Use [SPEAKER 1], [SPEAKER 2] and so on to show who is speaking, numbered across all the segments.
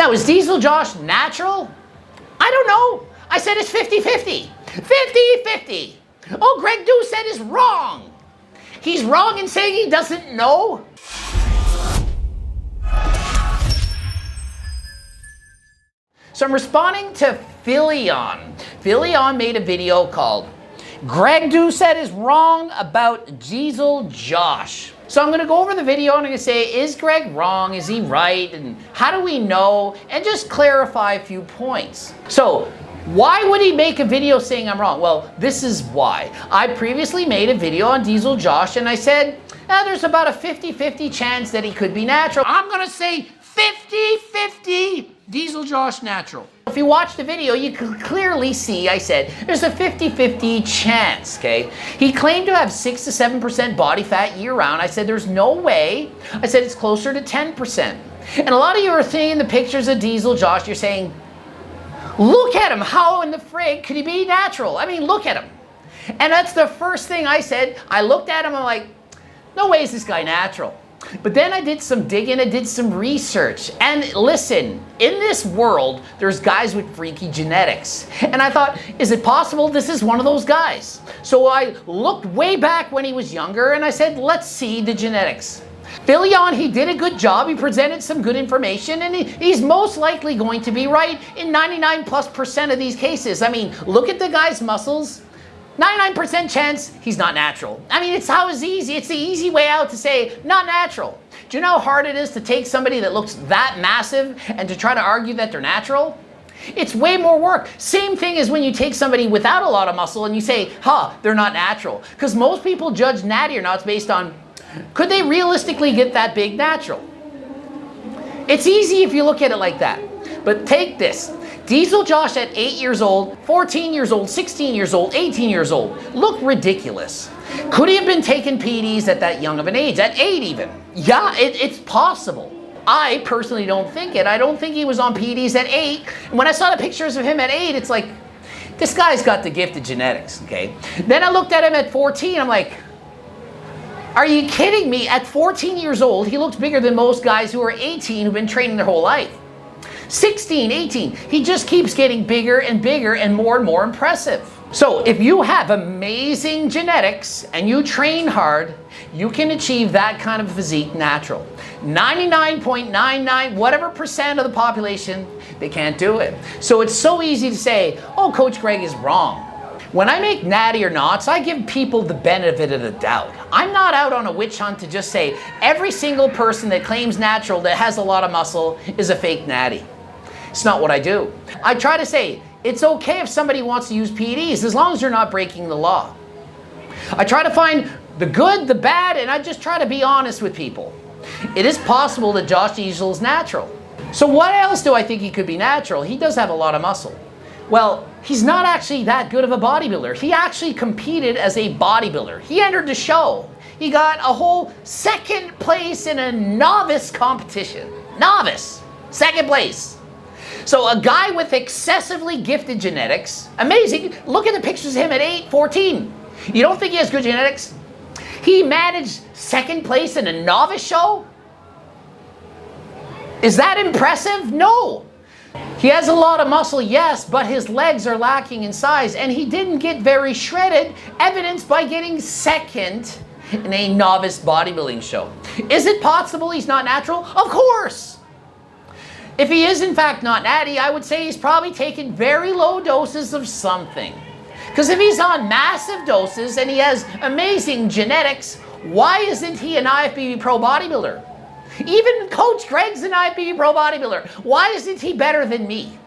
[SPEAKER 1] Now, is Diesel Josh natural? I don't know. I said it's 50-50. 50-50. Oh, Greg Doucette is wrong. He's wrong in saying he doesn't know. So I'm responding to Philion. Philion made a video called Greg Doucette is wrong about Diesel Josh. So I'm gonna go over the video and I'm gonna say, is Greg wrong? Is he right? And how do we know? And just clarify a few points. So why would he make a video saying I'm wrong? Well, this is why. I previously made a video on Diesel Josh and I said, there's about a 50-50 chance that he could be natural. I'm gonna say 50-50 Diesel Josh natural. If you watch the video, you can clearly see I said there's a 50-50 chance, okay? He claimed to have 6 to 7% body fat year round. I said there's no way. I said it's closer to 10%. And a lot of you are seeing the pictures of Diesel Josh, you're saying, look at him, how in the frig could he be natural? I mean, look at him. And that's the first thing I said. I looked at him, I'm like, no way is this guy natural. But then I did some digging, I did some research. And listen, in this world, there's guys with freaky genetics. And I thought, is it possible this is one of those guys? So I looked way back when he was younger and I said, let's see the genetics. Philion, he did a good job. He presented some good information and he's most likely going to be right in 99+% of these cases. I mean, look at the guy's muscles. 99% chance he's not natural. I mean, it's the easy way out to say not natural. Do you know how hard it is to take somebody that looks that massive and to try to argue that they're natural? It's way more work. Same thing as when you take somebody without a lot of muscle and you say, they're not natural. Because most people judge natty or nots based on, could they realistically get that big natural? It's easy if you look at it like that. But take this. Diesel Josh at 8 years old, 14 years old, 16 years old, 18 years old. Look ridiculous. Could he have been taking PEDs at that young of an age, at 8 even? Yeah, it's possible. I personally don't think it. I don't think he was on PEDs at 8. When I saw the pictures of him at 8, it's like, this guy's got the gift of genetics, okay? Then I looked at him at 14, I'm like, are you kidding me? At 14 years old, he looks bigger than most guys who are 18 who've been training their whole life. 16, 18, he just keeps getting bigger and more impressive. So if you have amazing genetics and you train hard, you can achieve that kind of physique natural. 99.99 whatever percent of the population, they can't do it. So it's so easy to say, oh, Coach Greg is wrong. When I make natty or nots, I give people the benefit of the doubt. I'm not out on a witch hunt to just say every single person that claims natural that has a lot of muscle is a fake natty. It's not what I do. I try to say, it's okay if somebody wants to use PEDs as long as you're not breaking the law. I try to find the good, the bad, and I just try to be honest with people. It is possible that Josh Diesel is natural. So what else do I think he could be natural? He does have a lot of muscle. Well, he's not actually that good of a bodybuilder. He actually competed as a bodybuilder. He entered the show. He got a whole second place in a novice competition. Novice, second place. So a guy with excessively gifted genetics, amazing. Look at the pictures of him at 8, 14. You don't think he has good genetics? He managed second place in a novice show? Is that impressive? No. He has a lot of muscle, yes, but his legs are lacking in size and he didn't get very shredded, evidenced by getting second in a novice bodybuilding show. Is it possible he's not natural? Of course. If he is in fact not natty, I would say he's probably taken very low doses of something. Because if he's on massive doses and he has amazing genetics, why isn't he an IFBB pro bodybuilder? Even Coach Greg's an IFBB pro bodybuilder. Why isn't he better than me?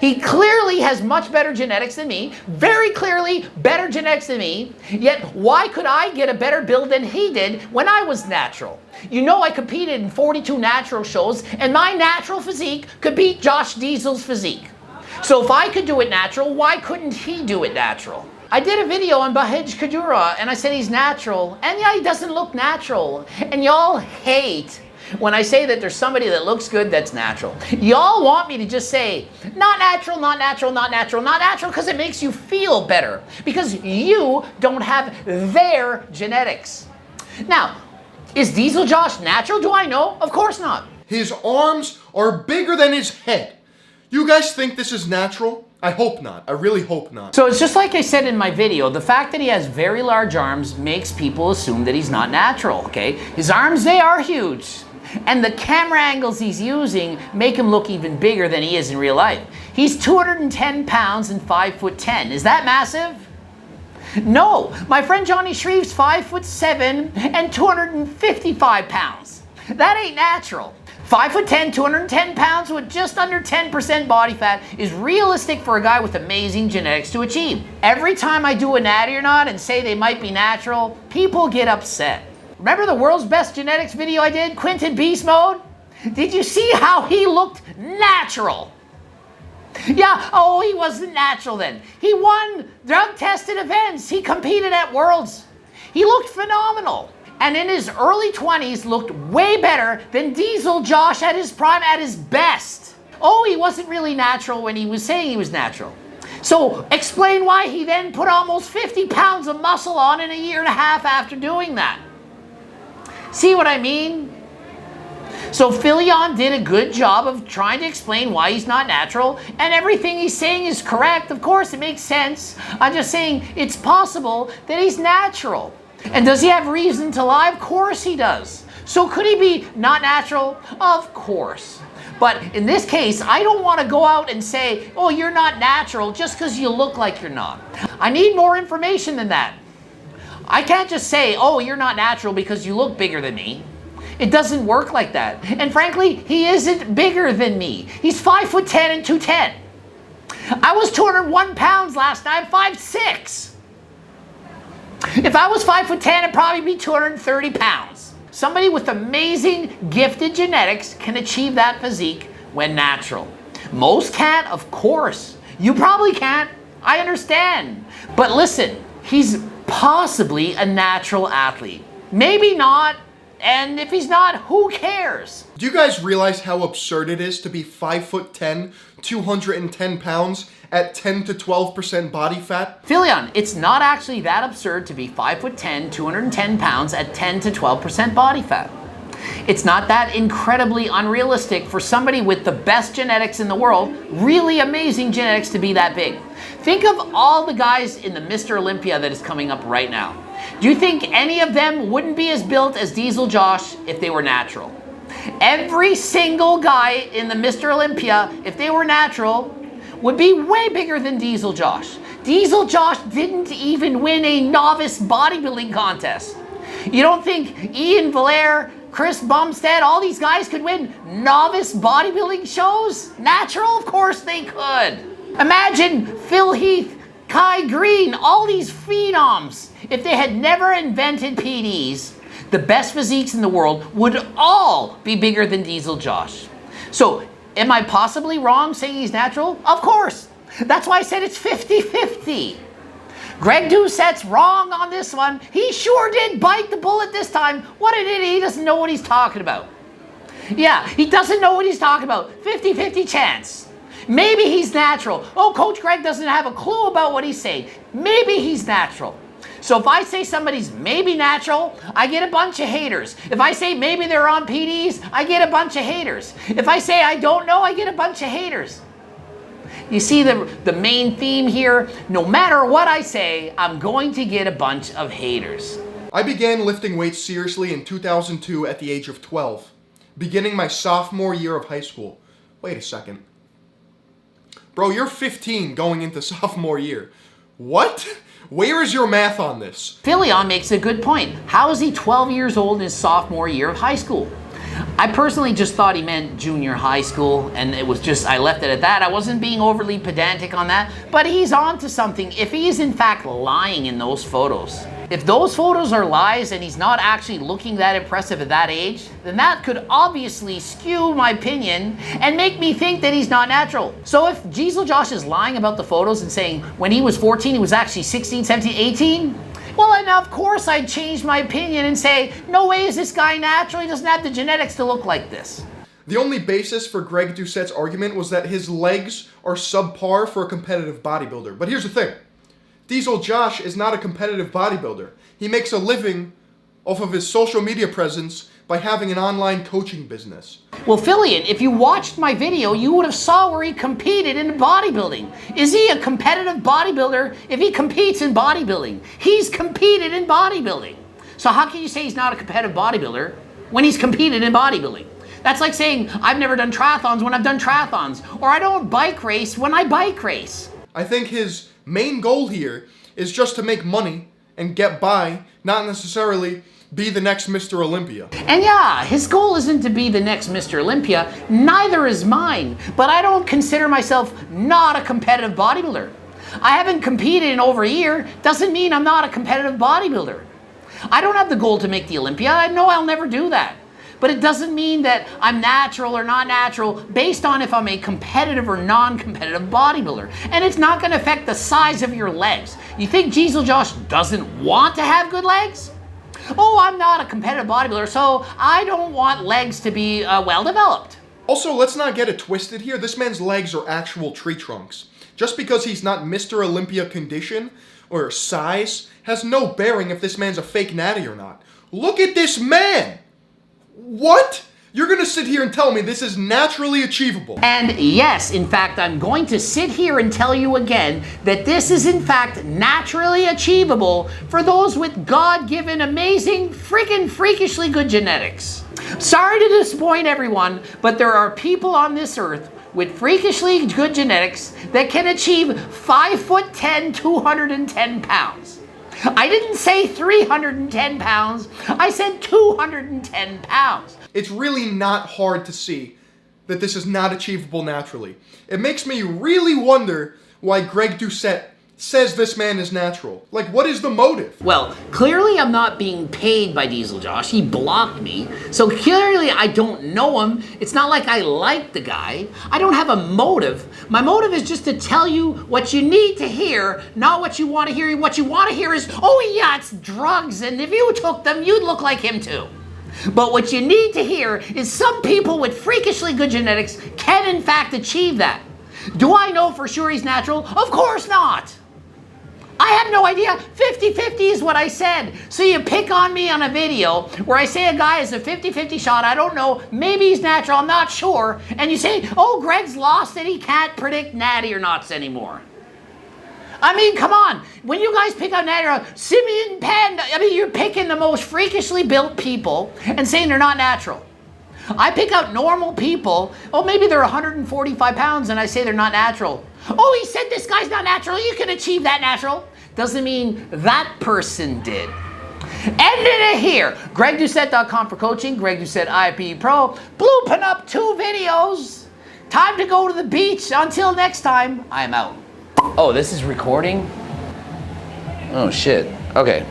[SPEAKER 1] He clearly has much better genetics than me, very clearly better genetics than me, yet why could I get a better build than he did when I was natural? You know I competed in 42 natural shows and my natural physique could beat Josh Diesel's physique. So if I could do it natural, why couldn't he do it natural? I did a video on Bahij Kajura and I said he's natural, and yeah, he doesn't look natural. And y'all hate when I say that there's somebody that looks good that's natural. Y'all want me to just say, not natural, not natural, not natural, not natural, because it makes you feel better, because you don't have their genetics. Now, is Diesel Josh natural? Do I know? Of course not.
[SPEAKER 2] His arms are bigger than his head. You guys think this is natural? I hope not. I really hope not.
[SPEAKER 1] So it's just like I said in my video, the fact that he has very large arms makes people assume that he's not natural, okay? His arms, they are huge. And the camera angles he's using make him look even bigger than he is in real life. He's 210 pounds and 5'10". Is that massive? No. My friend Johnny Shreve's 5'7" and 255 pounds. That ain't natural. 5'10", 210 pounds with just under 10% body fat is realistic for a guy with amazing genetics to achieve. Every time I do a natty or not and say they might be natural, people get upset. Remember the world's best genetics video I did, Quentin Beast Mode? Did you see how he looked natural? Yeah, oh, he wasn't natural then. He won drug-tested events. He competed at Worlds. He looked phenomenal. And in his early 20s looked way better than Diesel Josh at his prime, at his best. Oh, he wasn't really natural when he was saying he was natural. So explain why he then put almost 50 pounds of muscle on in a year and a half after doing that. See what I mean? So Philion did a good job of trying to explain why he's not natural, and everything he's saying is correct. Of course, it makes sense. I'm just saying it's possible that he's natural. And does he have reason to lie? Of course he does. So could he be not natural? Of course. But in this case, I don't want to go out and say, oh, you're not natural just because you look like you're not. I need more information than that. I can't just say, oh, you're not natural because you look bigger than me. It doesn't work like that. And frankly, he isn't bigger than me. He's 5'10" and 210. I was 201 pounds last night, 5'6". If I was 5'10", it'd probably be 230 pounds. Somebody with amazing, gifted genetics can achieve that physique when natural. Most can't, of course. You probably can't. I understand. But listen, he's possibly a natural athlete. Maybe not. And if he's not, who cares?
[SPEAKER 2] Do you guys realize how absurd it is to be 5'10", 210 pounds at 10 to 12% body fat?
[SPEAKER 1] Philion, it's not actually that absurd to be 5'10", 210 pounds at 10 to 12% body fat. It's not that incredibly unrealistic for somebody with the best genetics in the world, really amazing genetics, to be that big. Think of all the guys in the Mr. Olympia that is coming up right now. Do you think any of them wouldn't be as built as Diesel Josh if they were natural? Every single guy in the Mr. Olympia, if they were natural, would be way bigger than Diesel Josh. Diesel Josh didn't even win a novice bodybuilding contest. You don't think Ian Valère, Chris Bumstead, all these guys could win novice bodybuilding shows? Natural? Of course they could. Imagine Phil Heath, Kai Green, all these phenoms. If they had never invented PDs, the best physiques in the world would all be bigger than Diesel Josh. So, am I possibly wrong saying he's natural? Of course. That's why I said it's 50-50. Greg Doucette's wrong on this one. He sure did bite the bullet this time. What an idiot. He doesn't know what he's talking about. Yeah, he doesn't know what he's talking about. 50-50 chance. Maybe he's natural. Oh, Coach Greg doesn't have a clue about what he's saying. Maybe he's natural. So if I say somebody's maybe natural, I get a bunch of haters. If I say maybe they're on PDs, I get a bunch of haters. If I say I don't know, I get a bunch of haters. You see the main theme here? No matter what I say, I'm going to get a bunch of haters.
[SPEAKER 2] I began lifting weights seriously in 2002 at the age of 12, beginning my sophomore year of high school. Wait a second. Bro, you're 15 going into sophomore year. What? Where is your math on this?
[SPEAKER 1] Philion makes a good point. How is he 12 years old in his sophomore year of high school? I personally just thought he meant junior high school, and it was just, I left it at that. I wasn't being overly pedantic on that, but he's on to something if he is in fact lying in those photos. If those photos are lies and he's not actually looking that impressive at that age, then that could obviously skew my opinion and make me think that he's not natural. So if Diesel Josh is lying about the photos and saying when he was 14 he was actually 16, 17, 18, well, then of course I'd change my opinion and say, no way is this guy natural, he doesn't have the genetics to look like this.
[SPEAKER 2] The only basis for Greg Doucette's argument was that his legs are subpar for a competitive bodybuilder. But here's the thing. Diesel Josh is not a competitive bodybuilder. He makes a living off of his social media presence by having an online coaching business.
[SPEAKER 1] Well, Philion, if you watched my video, you would have saw where he competed in bodybuilding. Is he a competitive bodybuilder if he competes in bodybuilding? He's competed in bodybuilding. So how can you say he's not a competitive bodybuilder when he's competed in bodybuilding? That's like saying I've never done triathlons when I've done triathlons, or I don't bike race when I bike race.
[SPEAKER 2] I think his main goal here is just to make money and get by, not necessarily be the next Mr. Olympia.
[SPEAKER 1] And yeah, his goal isn't to be the next Mr. Olympia, neither is mine, but I don't consider myself not a competitive bodybuilder. I haven't competed in over a year, doesn't mean I'm not a competitive bodybuilder. I don't have the goal to make the Olympia, I know I'll never do that. But it doesn't mean that I'm natural or not natural based on if I'm a competitive or non-competitive bodybuilder. And it's not going to affect the size of your legs. You think Diesel Josh doesn't want to have good legs? Oh, I'm not a competitive bodybuilder, so I don't want legs to be well-developed.
[SPEAKER 2] Also, let's not get it twisted here. This man's legs are actual tree trunks. Just because he's not Mr. Olympia condition or size has no bearing if this man's a fake natty or not. Look at this man! What? You're gonna sit here and tell me this is naturally achievable?
[SPEAKER 1] And yes, in fact, I'm going to sit here and tell you again that this is in fact naturally achievable for those with God-given, amazing, freakishly good genetics. Sorry to disappoint everyone, but there are people on this earth with freakishly good genetics that can achieve 5'10", 210 pounds. I didn't say 310 pounds, I said 210 pounds.
[SPEAKER 2] It's really not hard to see that this is not achievable naturally. It makes me really wonder why Greg Doucette says this man is natural. Like, what is the motive?
[SPEAKER 1] Well, clearly I'm not being paid by Diesel Josh. He blocked me. So clearly I don't know him. It's not like I like the guy. I don't have a motive. My motive is just to tell you what you need to hear, not what you want to hear. What you want to hear is, oh yeah, it's drugs, and if you took them, you'd look like him too. But what you need to hear is some people with freakishly good genetics can in fact achieve that. Do I know for sure he's natural? Of course not. I have no idea. 50-50 is what I said. So you pick on me on a video where I say a guy is a 50-50 shot, I don't know, maybe he's natural, I'm not sure, and you say, oh, Greg's lost and he can't predict natty or nots anymore. I mean, come on. When you guys pick out natty or Simeon Panda, I mean, you're picking the most freakishly built people and saying they're not natural. I pick out normal people, oh, maybe they're 145 pounds, and I say they're not natural. Oh, he said this guy's not natural, you can achieve that natural. Doesn't mean that person did. Ending it here. GregDoucette.com for coaching, Greg Doucette IFBB Pro, blooping up 2 videos. Time to go to the beach. Until next time, I'm out. Oh, this is recording? Oh, shit. Okay.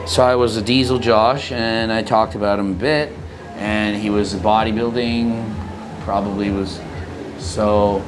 [SPEAKER 1] So I was a Diesel Josh, and I talked about him a bit. And he was bodybuilding, probably was so